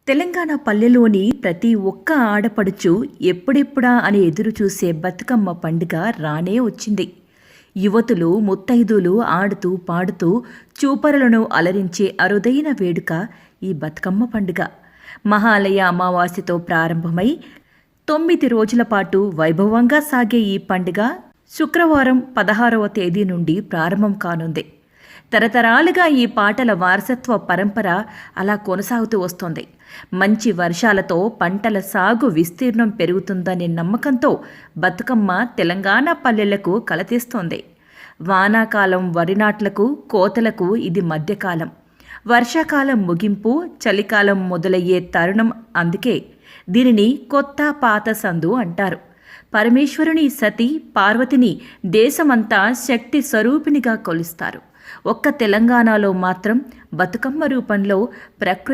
తెలంగాణ పల్లెలోని ప్రతి ఒక్క ఆడపడుచు ఎప్పుడెప్పుడా అని ఎదురు చూసే బతుకమ్మ పండుగ రానే వచ్చింది. యువతులు ముత్తైదులు ఆడుతూ పాడుతూ చూపరులను అలరించే అరుదైన వేడుక ఈ బతుకమ్మ పండుగ. మహాలయ అమావాస్యతో ప్రారంభమై 9 రోజుల పాటు వైభవంగా సాగే ఈ పండుగ శుక్రవారం 16వ తేదీ నుండి ప్రారంభం కానుంది. తరతరాలుగా ఈ పాటల వారసత్వ పరంపర అలా కొనసాగుతూ వస్తోంది. మంచి వర్షాలతో పంటల సాగు విస్తీర్ణం పెరుగుతుందనే నమ్మకంతో బతుకమ్మ తెలంగాణ పల్లెలకు కలతీస్తోంది. వానాకాలం వరి నాట్లకు కోతలకు ఇది మధ్యకాలం. వర్షాకాలం ముగింపు, చలికాలం మొదలయ్యే తరుణం. అందుకే దీనిని కొత్త పాత సందు అంటారు. పరమేశ్వరుని సతీ పార్వతిని దేశమంతా శక్తి స్వరూపిణిగా కొలుస్తారు. ఒక్క తెలంగాణలో మాత్రం బతుకమ్మ రూపంలో ప్రకృతి